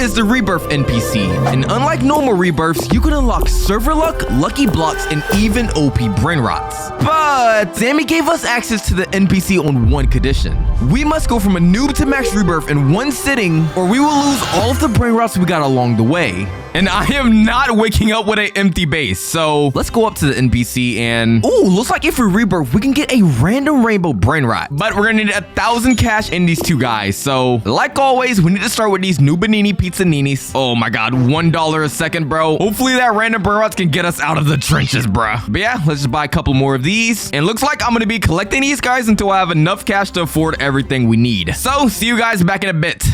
is the Rebirth NPC. And unlike normal Rebirths, you can unlock server luck, lucky blocks, and even OP Brainrots. But Sammy gave us access to the NPC on one condition. We must go from a noob to max Rebirth in one sitting, or we will lose all of the Brainrots we got along the way. And I am not waking up with an empty base. So let's go up to the NPC and... Ooh, looks like if we rebirth, we can get a random rainbow brainrot. But we're gonna need 1,000 cash in these two guys. So like always, we need to start with these Nubanini Pizzaninis. Oh my God, $1 a second, bro. Hopefully that random brainrots can get us out of the trenches, bruh. But yeah, let's just buy a couple more of these. And looks like I'm gonna be collecting these guys until I have enough cash to afford everything we need. So see you guys back in a bit.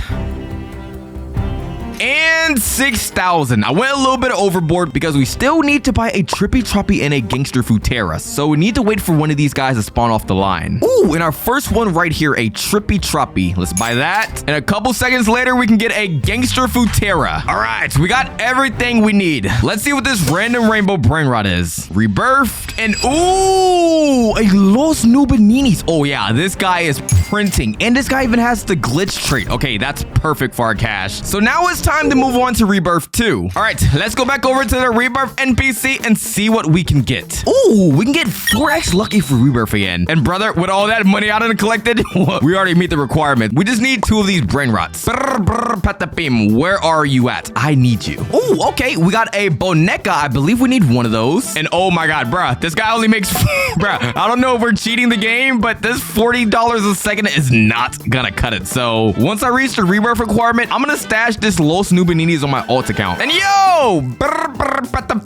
And 6,000. I went a little bit overboard because we still need to buy a Trippy Troppy and a Gangster Futera. So we need to wait for one of these guys to spawn off the line. Ooh, and our first one right here, a Trippy Troppy. Let's buy that. And a couple seconds later, we can get a Gangster Futera. All right, we got everything we need. Let's see what this random rainbow brainrot is. Rebirthed. And ooh, a Los Nubaninis. Oh yeah, this guy is printing. And this guy even has the glitch trait. Okay, that's perfect for our cash. So now it's time to move on to Rebirth 2. All right, let's go back over to the Rebirth NPC and see what we can get. Ooh, we can get 4x lucky for Rebirth again. And brother, with all that money I done collected, we already meet the requirement. We just need 2 of these Brainrots. Patapim, where are you at? I need you. Ooh, okay, we got a Boneca. I believe we need one of those. And oh my God, bruh, this guy only makes, bruh, I don't know if we're cheating the game, but this $40 a second is not gonna cut it. So once I reach the Rebirth requirement, I'm gonna stash this Los Nubaninis on my alt account. And yo,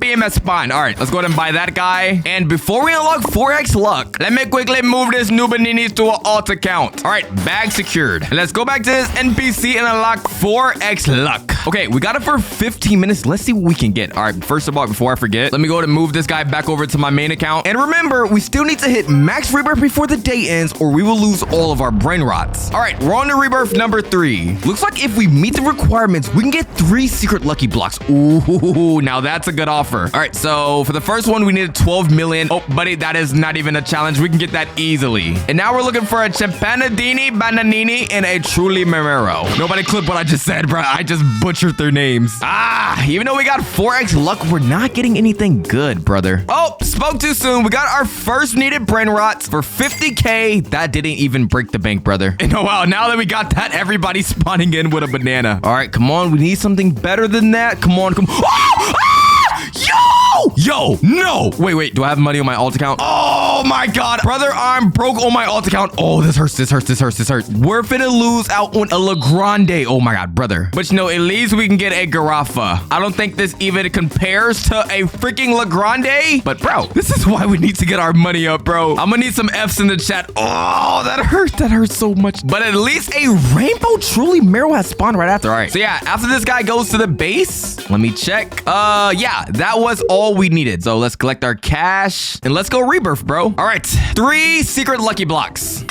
PMS spawn. All right, let's go ahead and buy that guy. And before we unlock 4x luck, let me quickly move this Nubaninis to an alt account. All right, bag secured. And let's go back to this NPC and unlock 4x luck. Okay, we got it for 15 minutes. Let's see what we can get. All right, first of all, before I forget, let me go ahead and move this guy back over to my main account. And remember, we still need to hit max rebirth before the day ends, or we will lose all of our Brainrots. All right, we're on to rebirth number 3. Looks like if we meet the requirements, we can get 3 secret lucky blocks. Ooh, now that's a good offer. All right, so for the first one, we needed 12 million. Oh, buddy, that is not even a challenge. We can get that easily. And now we're looking for a Champanadini, Bananini, and a Truly Memero. Nobody clip what I just said, bro. I just butchered their names. Even though we got 4x luck, we're not getting anything good, brother. Oh, spoke too soon. We got our first needed Brainrots for 50K. That didn't even break the bank, brother. And oh, wow, now that we got that, everybody's spawning in with a banana. All right, come on. We need something better than that. Come on, come on. Oh! Yo, no. Wait, do I have money on my alt account? Oh my God, brother, I'm broke on my alt account. Oh, this hurts. We're finna lose out on a Legrande. Oh my God, brother. But you know, at least we can get a Garrafa. I don't think this even compares to a freaking Legrande. But bro, this is why we need to get our money up, bro. I'm gonna need some F's in the chat. Oh, that hurts so much. But at least a Rainbow Truly Mero has spawned right after. All right, so yeah, after this guy goes to the base, let me check. Yeah, that was all we needed. So let's collect our cash and let's go rebirth, bro. All right, 3 secret lucky blocks.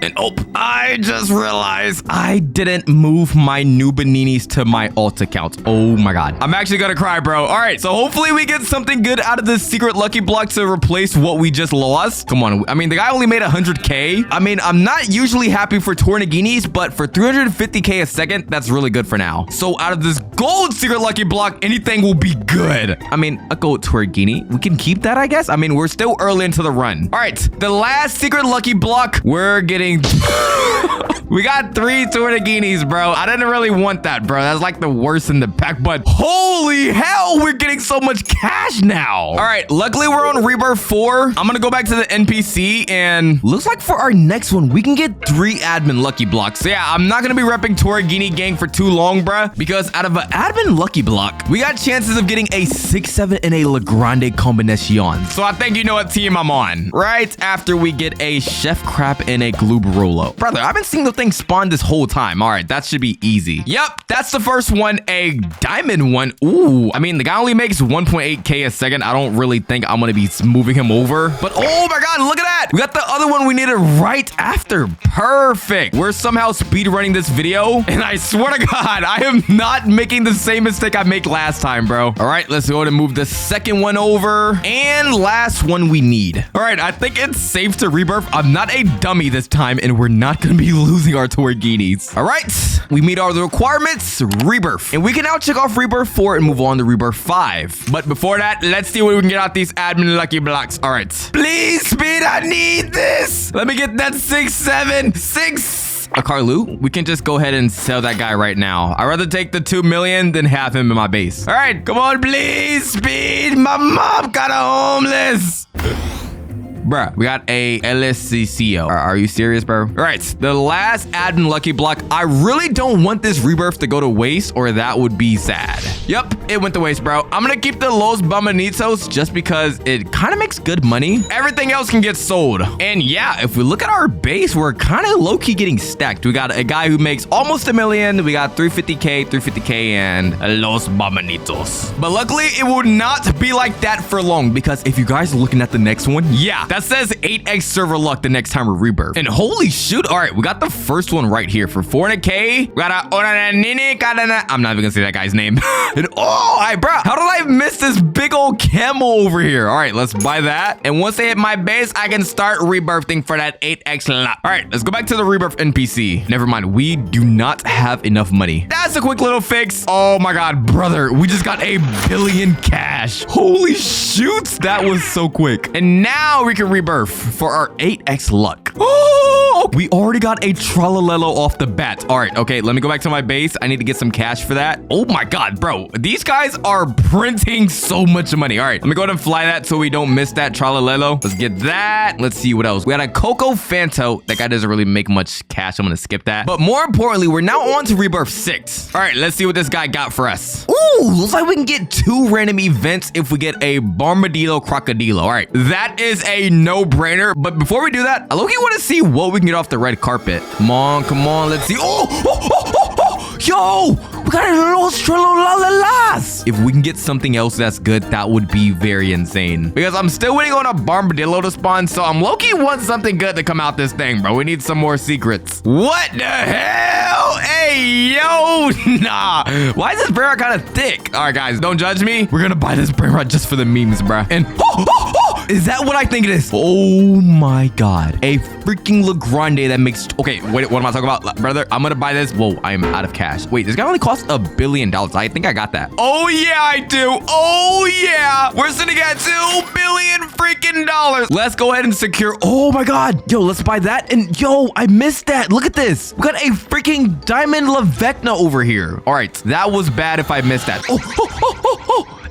And oh, I just realized I didn't move my Nubaninis to my alt account. Oh my God. I'm actually gonna cry, bro. All right, so hopefully we get something good out of this secret lucky block to replace what we just lost. Come on. I mean, the guy only made 100K. I mean, I'm not usually happy for Tornaginis, but for 350K a second, that's really good for now. So out of this gold secret lucky block, anything will be good. I mean, a gold Tornagini. We can keep that, I guess. I mean, we're still early into the run. All right, the last secret lucky block, we're getting we got 3 Tornaginis, bro. I didn't really want that, bro. That's like the worst in the pack, but holy hell, we're getting so much cash now. All right, luckily we're on Rebirth 4. I'm gonna go back to the NPC and looks like for our next one, we can get 3 admin lucky blocks. So yeah, I'm not gonna be repping Tornagini gang for too long, bruh, because out of an admin lucky block, we got chances of getting a 6-7 and a Legrande combination. So I think you know what team I'm on. Right after we get a Chef Crab and a Glue Barolo. Brother, I've been seeing the thing spawn this whole time. All right, that should be easy. Yep, that's the first one, a diamond one. Ooh, I mean, the guy only makes 1.8K a second. I don't really think I'm gonna be moving him over, but oh my God, look at that. We got the other one we needed right after. Perfect. We're somehow speed running this video, and I swear to God, I am not making the same mistake I made last time, bro. All right, let's go ahead and move the second one over, and last one we need. All right, I think it's safe to rebirth. I'm not a dummy this time. time, and we're not going to be losing our Torghinis. All right, we meet all the requirements, rebirth. And we can now check off rebirth 4 and move on to rebirth 5. But before that, let's see what we can get out these admin lucky blocks. All right, please, speed, I need this. Let me get that 6, 7, 6. A Carlu? We can just go ahead and sell that guy right now. I'd rather take the 2 million than have him in my base. All right, come on, please, speed. My mom got a homeless. Bruh, we got a LSCCO. Are you serious, bro? All right, the last admin lucky block. I really don't want this rebirth to go to waste, or that would be sad. Yep, it went to waste, bro. I'm gonna keep the Los Bamanitos just because it kind of makes good money. Everything else can get sold. And yeah, if we look at our base, we're kind of low-key getting stacked. We got a guy who makes almost $1 million. We got 350K, and Los Bamanitos. But luckily, it will not be like that for long, because if you guys are looking at the next one, yeah, that says 8x server luck the next time we rebirth. And holy shoot, all right, we got the first one right here for 400K. We got I'm not even gonna say that guy's name. And oh, all right, bro, how did I miss this big old camel over here? All right, let's buy that. And once they hit my base, I can start rebirthing for that 8x luck. All right, let's go back to the rebirth NPC. Never mind, we do not have enough money. That's a quick little fix. Oh my God, brother, we just got 1 billion cash. Holy shoots, that was so quick. And now we can rebirth for our 8x luck. Oh, we already got a Tralalelo off the bat. All right, okay, let me go back to my base. I need to get some cash for that. Oh my God, bro, these guys are printing so much money. All right, let me go ahead and fly that so we don't miss that Tralalelo. Let's get that. Let's see what else. We got a Coco Fanto. That guy doesn't really make much cash. I'm gonna skip that. But more importantly, we're now on to rebirth 6. All right, let's see what this guy got for us. Ooh, looks like we can get 2 random events if we get a Bombadillo Crocodilo. All right, that is a no-brainer. But before we do that, I low-key want to see what we can get off the red carpet. Come on, let's see. Yo, we got a Los Trololalas. If we can get something else that's good, that would be very insane. Because I'm still waiting on a Bombadillo to spawn, so I'm low-key want something good to come out this thing, bro. We need some more secrets. What the hell? Hey, yo, nah. Why is this Brainrot kind of thick? All right, guys, don't judge me. We're gonna buy this Brainrot just for the memes, bro. And is that what I think it is? Oh my God, a freaking Legrande that makes. Okay, wait, what am I talking about, brother? I'm gonna buy this. Whoa, I am out of cash. Wait, this guy only costs $1 billion. I think I got that. Oh yeah, I do. Oh yeah, we're sitting at $2 billion freaking dollars. Let's go ahead and secure. Oh my God, yo, let's buy that. And yo, I missed that. Look at this. We got a freaking Diamond Lavecna over here. All right, that was bad if I missed that.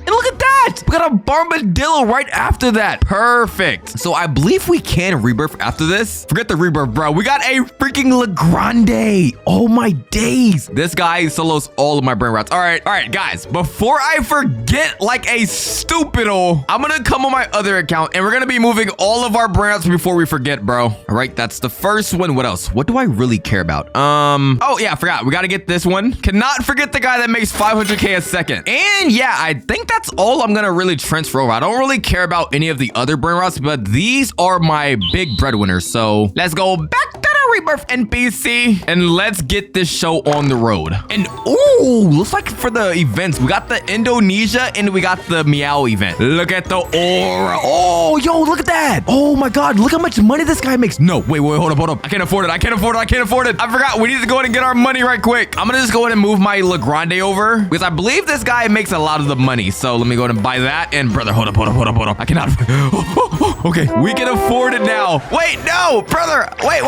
And look at that! We got a Bombadillo right after that. Perfect. So I believe we can rebirth after this. Forget the rebirth, bro. We got a freaking Legrande. Oh my days. This guy solos all of my Brainrots. All right, guys. Before I forget like a stupido, I'm gonna come on my other account and we're gonna be moving all of our Brainrots before we forget, bro. All right, that's the first one. What else? What do I really care about? Oh yeah, I forgot. We gotta get this one. Cannot forget the guy that makes 500K a second. And yeah, I think that's all I'm gonna really transfer over. I don't really care about any of the other Brainrots, but these are my big breadwinners. So let's go back to the rebirth NPC and let's get this show on the road. And ooh, looks like for the events, we got the Indonesia and we got the Meow event. Look at the aura. Oh, yo, look at that. Oh my God, look how much money this guy makes. No, wait, hold up. I can't afford it. I forgot. We need to go ahead and get our money right quick. I'm gonna just go ahead and move my Legrande over because I believe this guy makes a lot of the money. So let me go ahead and buy that. And brother, hold up. I cannot. Okay, we can afford it now. Wait, no, brother. Wait.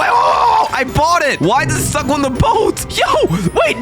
I bought it. Why does it suck on the boat? Yo, wait,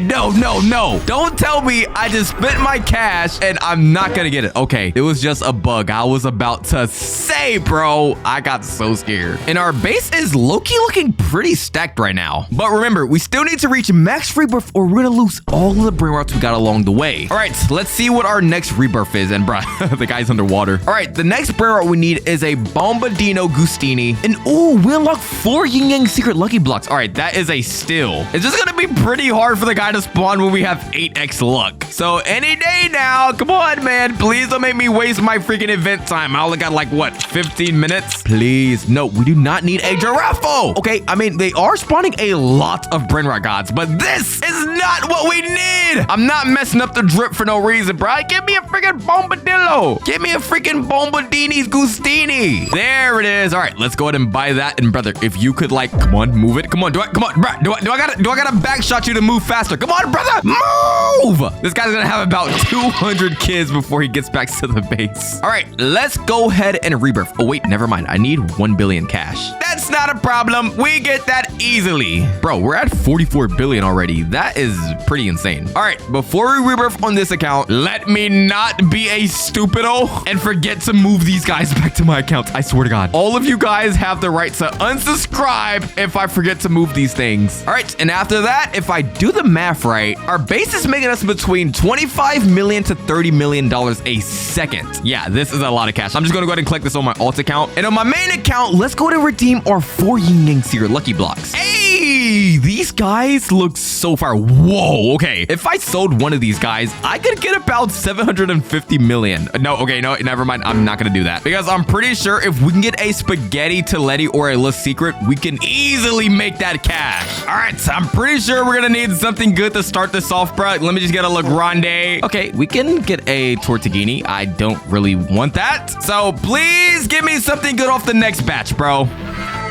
no. Don't tell me I just spent my cash and I'm not gonna get it. Okay, it was just a bug. I was about to say, bro, I got so scared. And our base is low-key looking pretty stacked right now. But remember, we still need to reach max rebirth or we're gonna lose all of the Brainrots we got along the way. All right, let's see what our next rebirth is. And bruh, the guy's underwater. All right, the next Brainrot we need is a Bombadino Gustini. And ooh, we unlocked 4 Yin Yang secret lucky blocks. All right, that is a steal. It's just gonna be pretty hard for the guy to spawn when we have 8x luck. So any day now, come on, man. Please don't make me waste my freaking event time. I only got like, what, 15 minutes? Please. No, we do not need a Giraffo. Okay, I mean, they are spawning a lot of Brainrot gods, but this is not what we need. I'm not messing up the drip for no reason, bro. Give me a freaking Bombadillo. Give me a freaking Bombadini's Gustini. There it is. All right, let's go ahead and buy that. And brother, if you could like guy. Come on, move it. Come on, come on, bro. Do I gotta back shot you to move faster? Come on, brother, move! This guy's gonna have about 200 kids before he gets back to the base. All right, let's go ahead and rebirth. Oh wait, never mind. I need 1 billion cash. That's not a problem. We get that easily. Bro, we're at 44 billion already. That is pretty insane. All right, before we rebirth on this account, let me not be a stupido and forget to move these guys back to my account. I swear to God. All of you guys have the right to unsubscribe if I forget to move these things. All right, and after that, if I do the math right, our base is making us between 25 million to 30 million dollars a second. Yeah, this is a lot of cash. I'm just gonna go ahead and collect this on my alt account. And on my main account, let's go to redeem our 4 yin yang seer lucky blocks. Hey, these guys look so far. Whoa, okay. If I sold one of these guys, I could get about 750 million. No, okay, no, never mind. I'm not gonna do that because I'm pretty sure if we can get a spaghetti Toletti or a list secret, we can easily make that cash. All right, so I'm pretty sure we're gonna need something good to start this off, bro. Let me just get a La Grande. Okay, we can get a Tortellini. I don't really want that. So please give me something good off the next batch, bro.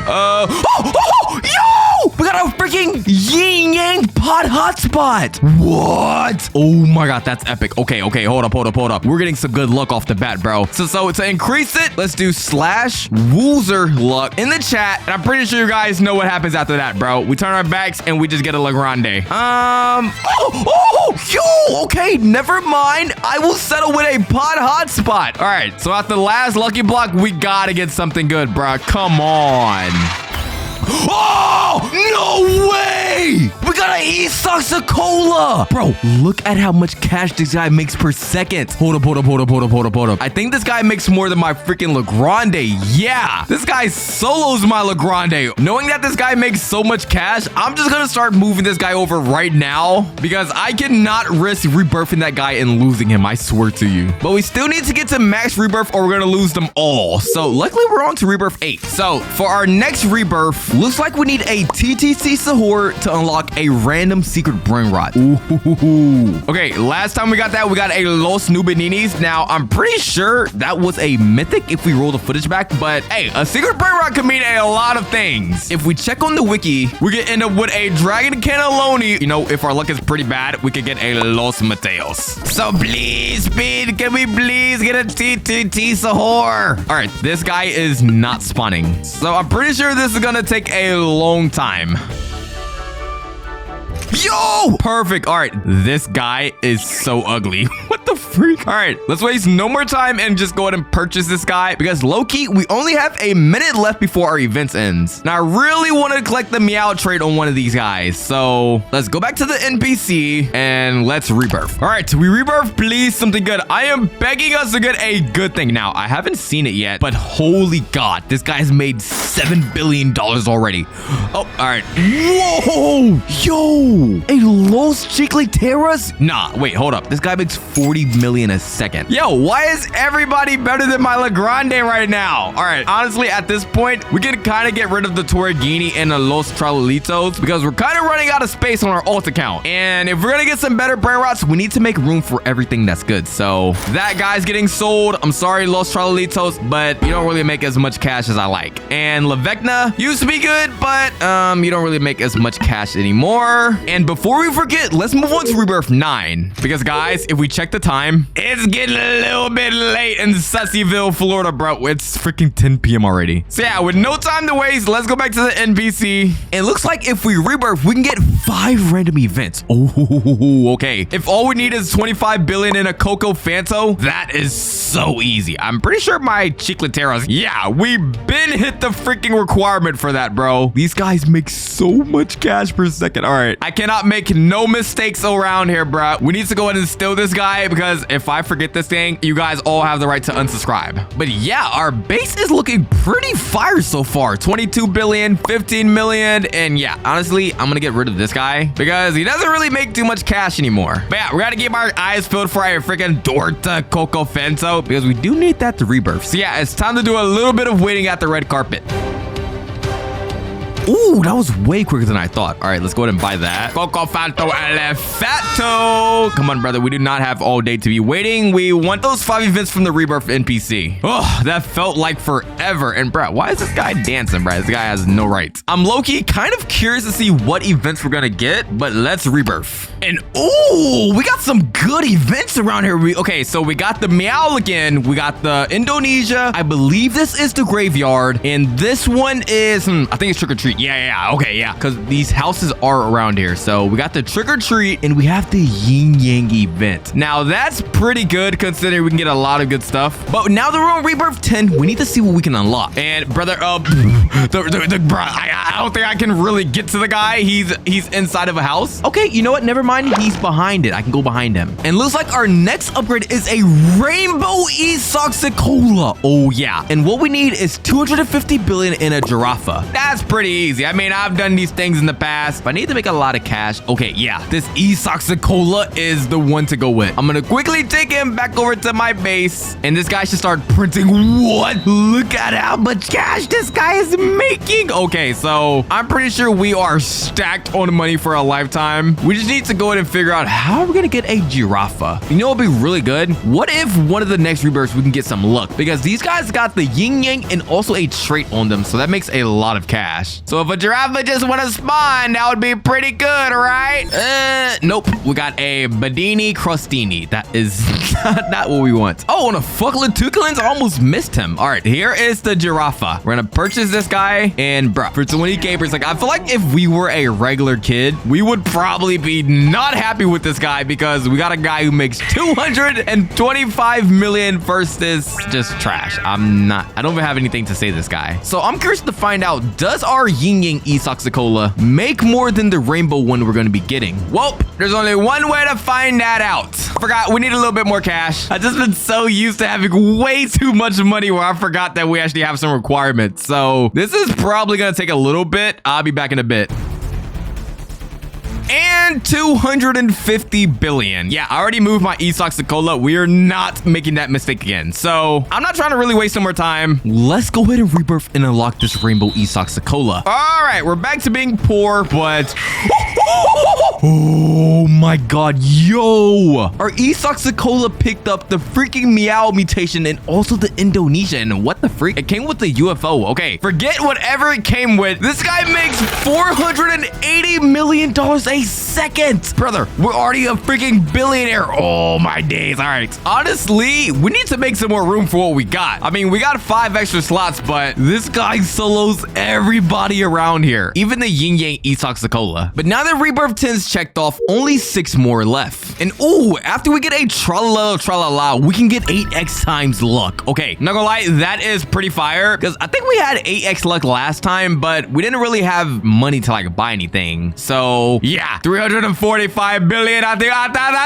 Yo! We got a freaking yin yang pot hotspot. What? Oh my God, that's epic. Okay, hold up. We're getting some good luck off the bat, bro. So to increase it, let's do /Woozerbloxyt in the chat. And I'm pretty sure you guys know what happens after that, bro. We turn our backs and we just get a La Grande. Yo, okay, never mind. I will settle with a pot hotspot. All right, so after the last lucky block, we gotta get something good, bro. Come on. Oh, no way! We got an E-Soxa Cola! Bro, look at how much cash this guy makes per second. Hold up. I think this guy makes more than my freaking La Grande. Yeah, this guy solos my La Grande. Knowing that this guy makes so much cash, I'm just gonna start moving this guy over right now because I cannot risk rebirthing that guy and losing him, I swear to you. But we still need to get to max rebirth or we're gonna lose them all. So luckily we're on to rebirth 8. So for our next rebirth, looks like we need a TTC Sahur to unlock a random secret Brainrot. Ooh. Okay, last time we got that, we got a Los Nubininis. Now, I'm pretty sure that was a mythic if we roll the footage back, but hey, a secret Brainrot could mean a lot of things. If we check on the wiki, we could end up with a Dragon Cannelloni. You know, if our luck is pretty bad, we could get a Los Mateos. So please, Speed, can we please get a TTT Sahur? All right, this guy is not spawning. So I'm pretty sure this is gonna take a long time. Yo! Perfect. All right. This guy is so ugly. What the freak? All right. Let's waste no more time and just go ahead and purchase this guy because low-key, we only have a minute left before our events ends. Now, I really want to collect the Meow trade on one of these guys. So let's go back to the NPC and let's rebirth. All right. We rebirth, please. Something good. I am begging us to get a good thing. Now, I haven't seen it yet, but holy God, this guy's made $7 billion already. Oh, all right. Whoa! Yo! A Los Chicleteras? Nah, wait, hold up. This guy makes 40 million a second. Yo, why is everybody better than my La Grande right now? All right, honestly, at this point, we can kind of get rid of the Toragini and the Los Tralalitos because we're kind of running out of space on our alt account. And if we're going to get some better Brainrots, we need to make room for everything that's good. So that guy's getting sold. I'm sorry, Los Tralalitos, but you don't really make as much cash as I like. And La Vecna used to be good, but you don't really make as much cash anymore. And before we forget, let's move on to rebirth 9. Because guys, if we check the time, it's getting a little bit late in Sussyville, Florida, bro. It's freaking 10 p.m. already. So yeah, with no time to waste, let's go back to the NPC. It looks like if we rebirth, we can get 5 random events. Oh, okay. If all we need is 25 billion in a Coco Fanto, that is so easy. I'm pretty sure my Chicleteras, yeah, we been hit the freaking requirement for that, bro. These guys make so much cash per second. All right, I cannot make no mistakes around here, bro. We need to go ahead and steal this guy because if I forget this thing, you guys all have the right to unsubscribe. But yeah, our base is looking pretty fire so far. 22 billion, 15 million. And yeah, honestly, I'm gonna get rid of this guy because he doesn't really make too much cash anymore. But yeah, we gotta keep our eyes filled for our freaking Dorta Coco Fento because we do need that to rebirth. So yeah, it's time to do a little bit of waiting at the red carpet. Ooh, that was way quicker than I thought. All right, let's go ahead and buy that. Coco Fanto Elefato. Come on, brother. We do not have all day to be waiting. We want those 5 events from the Rebirth NPC. Oh, that felt like forever. And bro, why is this guy dancing, bro? This guy has no rights. I'm low-key kind of curious to see what events we're gonna get, but let's rebirth. And ooh, we got some good events around here. Okay, so we got the Meow again. We got the Indonesia. I believe this is the graveyard. And this one is, I think it's trick or treat. Yeah. Okay, yeah. Because these houses are around here. So we got the trick or treat and we have the yin yang event. Now that's pretty good considering we can get a lot of good stuff. But now that we're on Rebirth 10, we need to see what we can unlock. And brother, bro, I don't think I can really get to the guy. He's inside of a house. Okay, you know what? Never mind. He's behind it. I can go behind him. And looks like our next upgrade is a rainbow Esoxicola. Oh yeah. And what we need is 250 billion in a giraffe. That's pretty easy. I mean, I've done these things in the past, but I need to make a lot of cash. Okay, yeah. This Esoxicola is the one to go with. I'm gonna quickly take him back over to my base, and this guy should start printing. What? Look at how much cash this guy is making. Okay, so I'm pretty sure we are stacked on money for a lifetime. We just need to go ahead and figure out how we're gonna get a giraffe. You know what'd be really good? What if one of the next rebirths we can get some luck? Because these guys got the yin yang and also a trait on them, so that makes a lot of cash. So if a giraffe just want to spawn, that would be pretty good, right? Nope. We got a Badini Crostini. That is not what we want. Oh, and a fucklet Tukalins. I almost missed him. All right, here is the giraffe. We're gonna purchase this guy, and bro, for 20k, like I feel like if we were a regular kid, we would probably be not happy with this guy because we got a guy who makes 225 million versus just trash. I don't even have anything to say to this guy. So I'm curious to find out, does our yin yang Esoxicola make more than the rainbow one we're going to be getting? Well, there's only one way to find that out. I forgot we need a little bit more cash. I've just been so used to having way too much money where I forgot that we actually have some requirements. So this is probably going to take a little bit. I'll be back in a bit. And 250 billion. Yeah, I already moved my Esoxicola. We are not making that mistake again. So I'm not trying to really waste some more time. Let's go ahead and rebirth and unlock this rainbow Esoxicola. All right, we're back to being poor, but oh my god, yo, our Esoxicola picked up the freaking Meow mutation and also the Indonesia. And what the freak? It came with the UFO. Okay, forget whatever it came with. This guy makes $480 million a second. Brother, we're already a freaking billionaire. Oh my days. All right, honestly, we need to make some more room for what we got. I mean, we got 5 extra slots, but this guy solos everybody around here, even the yin yang Esoxicola. But now that Rebirth 10's checked off, only 6 more left. And ooh, after we get a tralala, we can get 8x times luck. Okay, not gonna lie, that is pretty fire because I think we had 8x luck last time, but we didn't really have money to like buy anything. So yeah, 345 billion. I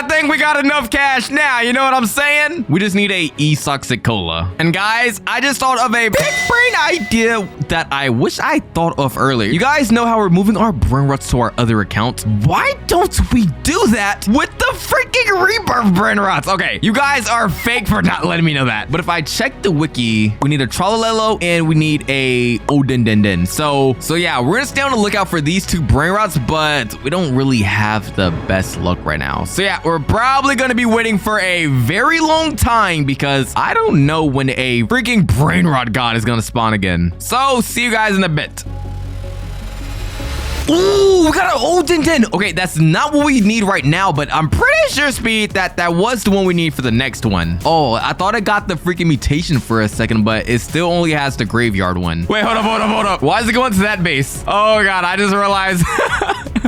think we got enough cash now. You know what I'm saying? We just need a Esoxicola. And guys, I just thought of a big brain idea that I wish I thought of earlier. You guys know how we're moving our Brainrots to our other accounts? Why don't we do that with the freaking Rebirth Brainrots? Okay, you guys are fake for not letting me know that. But if I check the wiki, we need a Tralalelo and we need a Odindindin. So yeah, we're gonna stay on the lookout for these 2 Brainrots, but we don't really have the best luck right now. So yeah, we're probably gonna be waiting for a very long time because I don't know when a freaking Brainrot god is gonna spawn again. So see you guys in a bit. Ooh, we got an Odindin. Okay, that's not what we need right now, but I'm pretty sure, Speed, that was the one we need for the next one. Oh, I thought I got the freaking mutation for a second, but it still only has the graveyard one. Wait, hold up. Why is it going to that base? Oh god, I just realized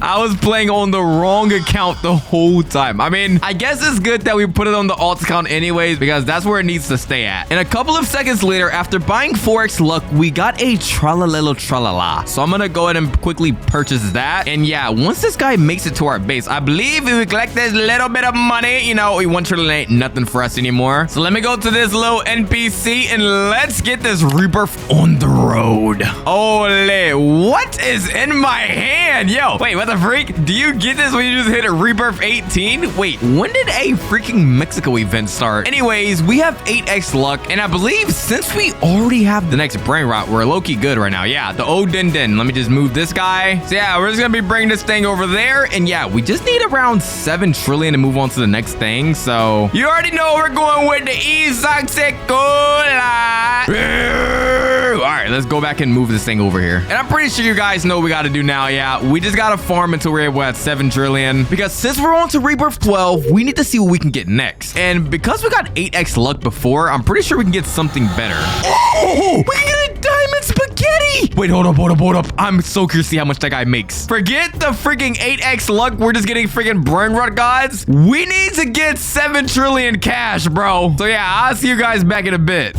I was playing on the wrong account the whole time. I mean, I guess it's good that we put it on the alt account anyways, because that's where it needs to stay at. And a couple of seconds later, after buying 4x luck, we got a Tralalelo Tralala. So I'm gonna go ahead and quickly purchase that. And yeah, once this guy makes it to our base, I believe if we collect this little bit of money, you know, 1 trillion ain't nothing for us anymore. So let me go to this little NPC and let's get this rebirth on the road. Ole, what is in my hand? Yo, wait, what the freak? Do you get this when you just hit a rebirth 18? Wait, when did a freaking Mexico event start? Anyways, we have 8x luck, and I believe since we already have the next Brainrot, we're low-key good right now. Yeah, the Odin. Let me just move this guy. So yeah, we're just gonna be bringing this thing over there, and yeah, we just need around 7 trillion to move on to the next thing. So you already know we're going with the Isaacsecola. All right, let's go back and move this thing over here. And I'm pretty sure you guys know what we got to do now. Yeah, we just got to farm until we're able at 7 trillion. Because since we're on to rebirth 12, we need to see what we can get next. And because we got 8x luck before, I'm pretty sure we can get something better. Oh, we can get a diamond spaghetti. Wait, hold up. I'm so curious to see how much that guy makes. Forget the freaking 8x luck. We're just getting freaking Brainrot gods. We need to get 7 trillion cash, bro. So yeah, I'll see you guys back in a bit.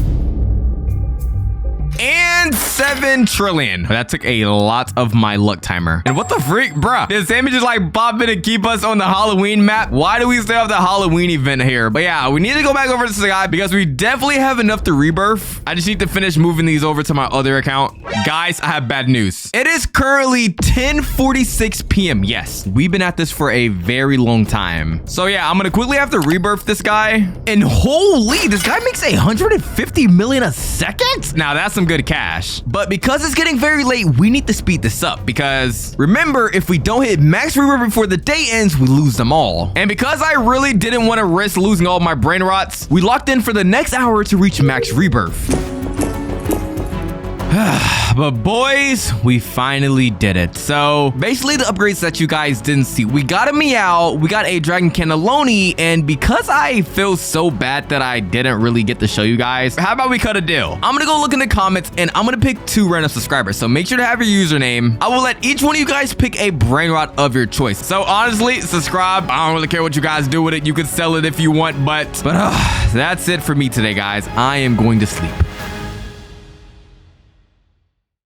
And 7 trillion. That took a lot of my luck timer. And what the freak, bruh? Did Sammy just like pop in and keep us on the Halloween map? Why do we still have the Halloween event here? But yeah, we need to go back over to this guy because we definitely have enough to rebirth. I just need to finish moving these over to my other account. Guys, I have bad news. It is currently 10:46 p.m. Yes, we've been at this for a very long time. So yeah, I'm gonna quickly have to rebirth this guy. And holy, this guy makes 150 million a second? Now that's some good cash. But because it's getting very late, we need to speed this up because remember, if we don't hit max rebirth before the day ends, we lose them all. And because I really didn't want to risk losing all my brain rots, we locked in for the next hour to reach max rebirth. But boys, we finally did it. So basically the upgrades that you guys didn't see, we got a Meow, we got a Dragon Cannelloni, and because I feel so bad that I didn't really get to show you guys, how about we cut a deal? I'm gonna go look in the comments and I'm gonna pick 2 random subscribers. So make sure to have your username. I will let each one of you guys pick a Brainrot of your choice. So honestly, subscribe. I don't really care what you guys do with it. You can sell it if you want, but that's it for me today, guys. I am going to sleep.